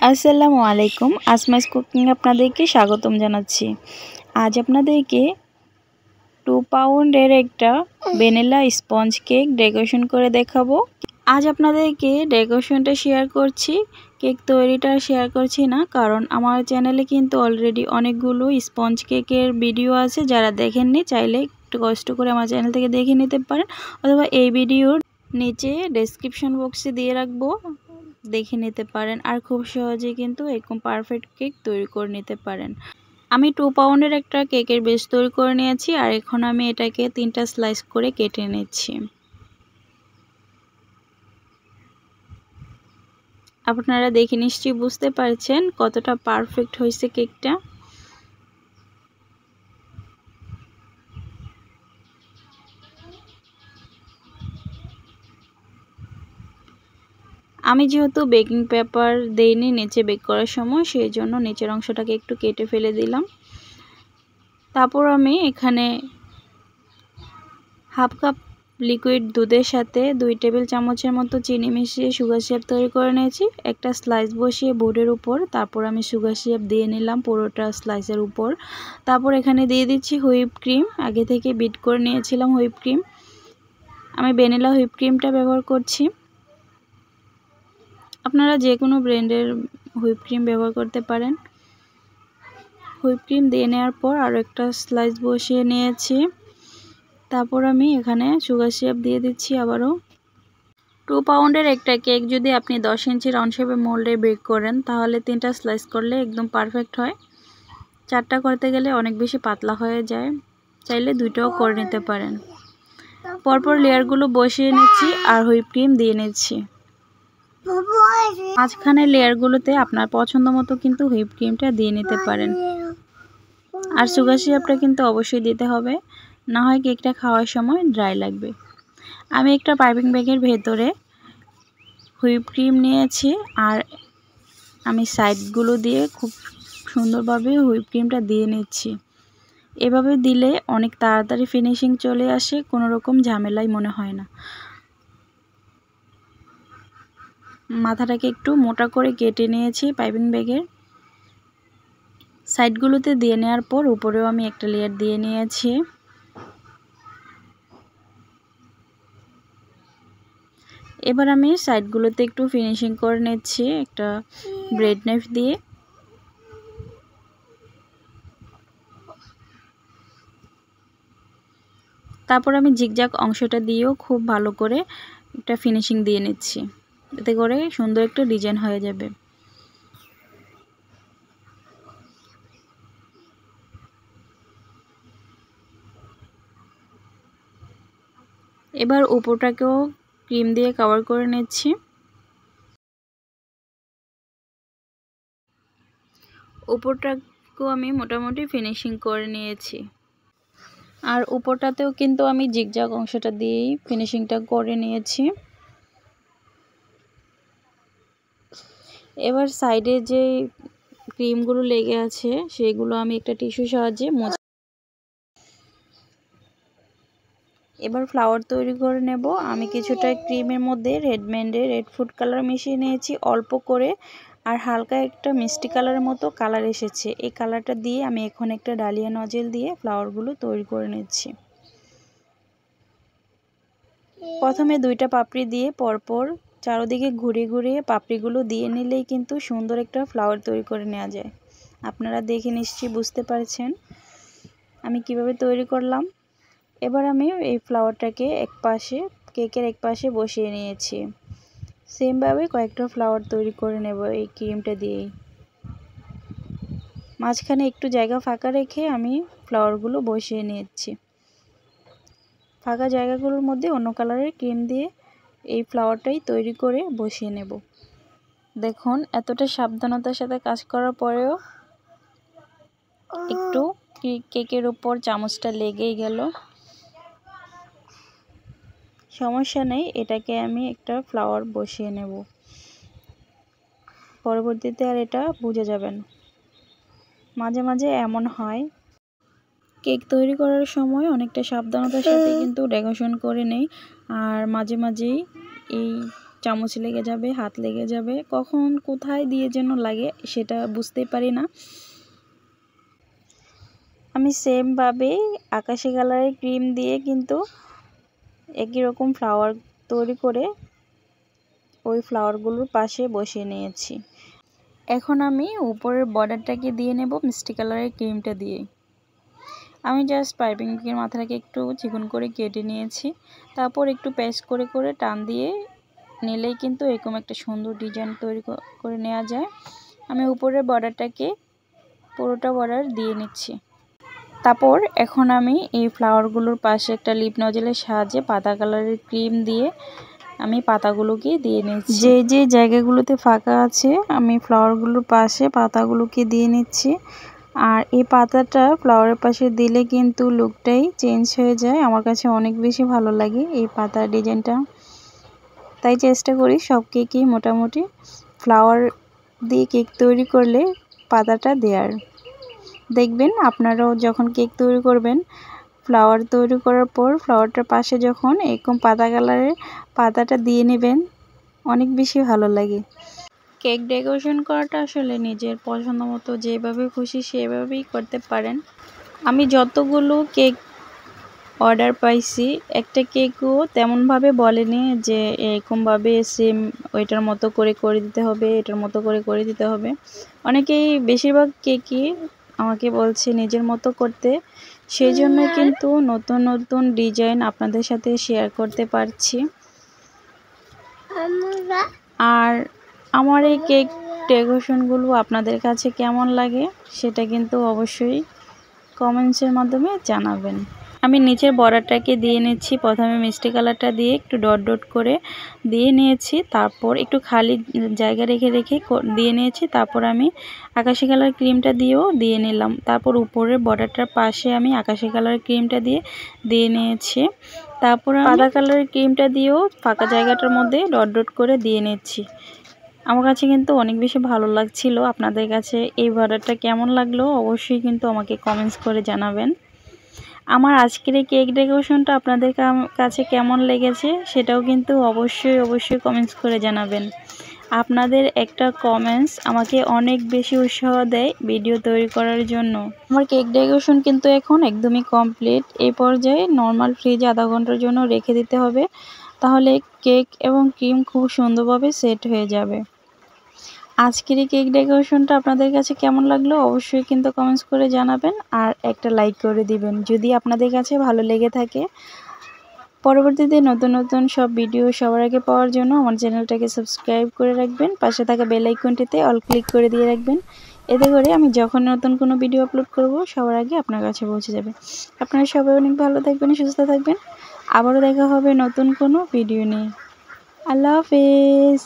আসসালামু আলাইকুম। আসমাস কুকিং আপনাদেরকে স্বাগতম জানাচ্ছি। আজ আপনাদেরকে 2 পাউন্ডের একটা ভ্যানিলা স্পঞ্জ কেক ডেকোরেশন করে দেখাবো। আজ আপনাদেরকে ডেকোরেশনটা শেয়ার করছি, কেক তৈরিটা শেয়ার করছি না, কারণ আমার চ্যানেলে কিন্তু অলরেডি অনেকগুলো স্পঞ্জ কেকের ভিডিও আছে। যারা দেখেননি চাইলে একটু কষ্ট করে আমার চ্যানেল থেকে দেখে নিতে পারেন, অথবা এই ভিডিওর নিচে ডেসক্রিপশন বক্সে দিয়ে রাখবো, দেখে নিতে পারেন। আর খুব সহজেই কিন্তু এরকম পারফেক্ট কেক তৈরি করে নিতে পারেন। আমি 2 পাউন্ডের একটা কেকের বেস তৈরি করে নিয়েছি, আর এখন আমি এটাকে 3টা স্লাইস করে কেটে নিচ্ছি। আপনারা দেখে নিশ্চয়ই বুঝতে পারছেন কতটা পারফেক্ট হয়েছে কেকটা। আমি যেহেতু বেকিং পেপার দেইনি নিচে বেক করার সময়, সেই জন্য নিচের অংশটাকে একটু কেটে ফেলে দিলাম। তারপর আমি এখানে হাফ কাপ লিকুইড দুধের সাথে 2 টেবিল চামচের মতো চিনি মিশিয়ে সুগার সিরাপ তৈরি করে নিয়েছি। একটা স্লাইস বসিয়ে বোর্ডের উপর, তারপর আমি সুগার সিরাপ দিয়ে নিলাম পুরোটা স্লাইসের উপর। তারপর এখানে দিয়ে দিচ্ছি হুইপ ক্রিম। আগে থেকে বিট করে নিয়েছিলাম হুইপ ক্রিম। আমি ভ্যানিলা হুইপ ক্রিমটা ব্যবহার করছি। আপনারা যে কোনো ব্র্যান্ডের হুইপ ক্রিম ব্যবহার করতে পারেন। হুইপ ক্রিম দিয়ে নেওয়ার পর আরও একটা স্লাইস বসিয়ে নিয়েছি। তারপর আমি এখানে সুগার সিরাপ দিয়ে দিচ্ছি আবারও। 2 পাউন্ডের একটা কেক যদি আপনি 10 ইঞ্চি রাউন্ড শেপে মোল্ডে বেক করেন, তাহলে 3টা স্লাইস করলে একদম পারফেক্ট হয়। 4টা করতে গেলে অনেক বেশি পাতলা হয়ে যায়, চাইলে 2টাও করে নিতে পারেন। পরপর লেয়ারগুলো বসিয়ে নিচ্ছি আর হুইপ ক্রিম দিয়ে নিচ্ছি। মাঝখানে লেয়ারগুলোতে আপনার পছন্দ মতো কিন্তু হুইপ ক্রিমটা দিয়ে নিতে পারেন। আর সুগার সিরাপটা কিন্তু অবশ্যই দিতে হবে, না হয় কেকটা খাওয়ার সময় ড্রাই লাগবে। আমি একটা পাইপিং ব্যাগের ভেতরে হুইপ ক্রিম নিয়েছি, আর আমি সাইডগুলো দিয়ে খুব সুন্দরভাবে হুইপ ক্রিমটা দিয়ে নিচ্ছি। এভাবে দিলে অনেক তাড়াতাড়ি ফিনিশিং চলে আসে, কোনো রকম ঝামেলাই মনে হয় না। মাথাটাকে একটু মোটা করে কেটে নিয়েছি পাইপিং ব্যাগের। সাইডগুলোতে দিয়ে নেওয়ার পর উপরেও আমি একটা লেয়ার দিয়ে নিয়েছি। এবার আমি সাইডগুলোতে একটু ফিনিশিং করে নিচ্ছি একটা ব্রেড নাইফ দিয়ে। তারপর আমি জিগজ্যাগ অংশটা দিয়েও খুব ভালো করে একটা ফিনিশিং দিয়ে নিচ্ছি, এতে করে সুন্দর একটা ডিজাইন হয়ে যাবে। এবার উপরটাকেও ক্রিম দিয়ে কভার করে নিচ্ছি। উপরটাকেও আমি মোটামুটি ফিনিশিং করে নিয়েছি, আর উপরটাতেও কিন্তু আমি জিগজ্যাগ অংশটা দিয়েই ফিনিশিংটা করে নিয়েছি। এবার সাইডে যে ক্রিমগুলো লেগে আছে সেগুলো আমি একটা টিস্যু সাহায্যে মুছে। এবার ফ্লাওয়ার তৈরি করে নেব। আমি কিছুটা ক্রিমের মধ্যে রেড ফুড কালার মিশিয়ে নিয়েছি অল্প করে, আর হালকা একটা মিষ্টি কালারের মতো কালার এসেছে। এই কালারটা দিয়ে আমি এখন একটা ডালিয়া নজেল দিয়ে ফ্লাওয়ারগুলো তৈরি করে নিচ্ছি। প্রথমে 2টা পাপড়ি দিয়ে পরপর চারদিকে ঘুরিয়ে ঘুরিয়ে পাপড়িগুলো দিয়ে নিলেই কিন্তু সুন্দর একটা ফ্লাওয়ার তৈরি করে নেওয়া যায়। আপনারা দেখে নিশ্চয়ই বুঝতে পারছেন আমি কিভাবে তৈরি করলাম। এবার আমি এই ফ্লাওয়ারটাকে কেকের এক পাশে বসিয়ে নিয়েছি। সেমভাবে কয়েকটা ফ্লাওয়ার তৈরি করে নেব এই ক্রিমটা দিয়েই। মাঝখানে একটু জায়গা ফাঁকা রেখে আমি ফ্লাওয়ারগুলো বসিয়ে নিয়েছি। ফাঁকা জায়গাগুলোর মধ্যে অন্য কালারের ক্রিম দিয়ে এই ফ্লাওয়ারটাই তৈরি করে বসিয়ে নেব। দেখুন এতটা সাবধানতার সাথে কাজ করার পরেও একটু কেকের উপর চামচটা লেগেই গেল। সমস্যা নেই, এটাকে আমি একটা ফ্লাওয়ার বসিয়ে নেব। পরবর্তীতে আর এটা বুঝে যাবেন। মাঝে মাঝে এমন হয়, কেক তৈরি করার সময় অনেকটা সাবধানতার সাথে কিন্তু ডেকোরেশন করে নেই, আর মাঝে মাঝেই এই চামচ লেগে যাবে, হাত লেগে যাবে, কখন কোথায় দিয়ে যেন লাগে সেটা বুঝতেই পারি না। আমি সেমভাবে আকাশি কালারের ক্রিম দিয়ে কিন্তু একই রকম ফ্লাওয়ার তৈরি করে ওই ফ্লাওয়ারগুলোর পাশে বসিয়ে নিয়েছি। এখন আমি উপরের বর্ডারটাকে দিয়ে নেব মিষ্টি কালারের ক্রিমটা দিয়ে। আমি জাস্ট পাইপিং ব্যাগের মাথাটাকে একটু চিকন করে কেটে নিয়েছি। তারপর একটু পেস্ট করে করে টান দিয়ে নিলেই কিন্তু এরকম একটা সুন্দর ডিজাইন তৈরি করে নেওয়া যায়। আমি উপরের বর্ডারটাকে পুরোটা বর্ডার দিয়ে নিচ্ছি। তারপর এখন আমি এই ফ্লাওয়ারগুলোর পাশে একটা লিপ নজলের সাহায্যে পাতা কালারের ক্রিম দিয়ে আমি পাতাগুলোকে দিয়ে নিচ্ছি। যে যে জায়গাগুলোতে ফাঁকা আছে আমি ফ্লাওয়ারগুলোর পাশে পাতাগুলোকে দিয়ে নিচ্ছি। আর এই পাতাটা ফ্লাওয়ারের পাশে দিলে কিন্তু লুকটাই চেঞ্জ হয়ে যায়। আমার কাছে অনেক বেশি ভালো লাগে এই পাতার ডিজাইনটা। তাই চেষ্টা করি সব কেকেই মোটামুটি ফ্লাওয়ার দিয়ে কেক তৈরি করলে পাতাটা দেওয়ার। দেখবেন আপনারাও যখন কেক তৈরি করবেন, ফ্লাওয়ার তৈরি করার পর ফ্লাওয়ারটার পাশে যখন এরকম পাতা কালারের পাতাটা দিয়ে নেবেন, অনেক বেশি ভালো লাগে। কেক ডেকোরেশন করাটা আসলে নিজের পছন্দ মতো যেভাবে খুশি সেভাবেই করতে পারেন। আমি যতগুলো কেক অর্ডার পাইছি একটা কেকও তেমনভাবে বলেনি যে এরকমভাবে সেম ওইটার মতো করে দিতে হবে, এটার মতো করে দিতে হবে। অনেকেই বেশিরভাগ কেকই আমাকে বলছে নিজের মতো করতে, সেই জন্য কিন্তু নতুন নতুন ডিজাইন আপনাদের সাথে শেয়ার করতে পারছি। আর আমার এই কেক ডেকোরেশনগুলো আপনাদের কাছে কেমন লাগে সেটা কিন্তু অবশ্যই কমেন্টসের মাধ্যমে জানাবেন। আমি নিচের বর্ডারটাকে দিয়ে নিচ্ছি। প্রথমে মিষ্টি কালারটা দিয়ে একটু ডট ডট করে দিয়ে নিয়েছি, তারপর একটু খালি জায়গা রেখে রেখে দিয়ে নিয়েছি। তারপর আমি আকাশি কালার ক্রিমটা দিয়েও দিয়ে নিলাম। তারপর উপরের বর্ডারটার পাশে আমি আকাশি কালার ক্রিমটা দিয়ে নিয়েছি। তারপর সাদা কালারের ক্রিমটা দিয়েও ফাঁকা জায়গাটার মধ্যে ডট ডট করে দিয়ে নিচ্ছি। আমার কাছে কিন্তু অনেক বেশি ভালো লাগছিল। আপনাদের কাছে এই বর্ডারটা কেমন লাগলো অবশ্যই কিন্তু আমাকে কমেন্টস করে জানাবেন। আমার আজকের এই কেক ডেকোরেশনটা আপনাদের কাছে কেমন লেগেছে সেটাও কিন্তু অবশ্যই কমেন্টস করে জানাবেন। আপনাদের একটা কমেন্টস আমাকে অনেক বেশি উৎসাহ দেয় ভিডিও তৈরি করার জন্য। আমার কেক ডেকোরেশন কিন্তু এখন একদমই কমপ্লিট। এই পর্যায়ে নর্মাল ফ্রিজে আধা ঘন্টার জন্য রেখে দিতে হবে, তাহলে কেক এবং ক্রিম খুব সুন্দরভাবে সেট হয়ে যাবে। আজকের এই কেক ডেকোরেশনটা আপনাদের কাছে কেমন লাগলো অবশ্যই কিন্তু কমেন্টস করে জানাবেন, আর একটা লাইক করে দিবেন যদি আপনাদের কাছে ভালো লেগে থাকে। পরবর্তীতে নতুন নতুন সব ভিডিও সবার আগে পাওয়ার জন্য আমার চ্যানেলটাকে সাবস্ক্রাইব করে রাখবেন। পাশে থাকা বেল আইকনটিতে অল ক্লিক করে দিয়ে রাখবেন। এতে করে আমি যখন নতুন কোনো ভিডিও আপলোড করব সবার আগে আপনার কাছে পৌঁছে যাবে। আপনারা সবাই অনেক ভালো থাকবেন, সুস্থ থাকবেন। আবারও দেখা হবে নতুন কোনো ভিডিও নিয়ে। আল্লাহ হাফেজ।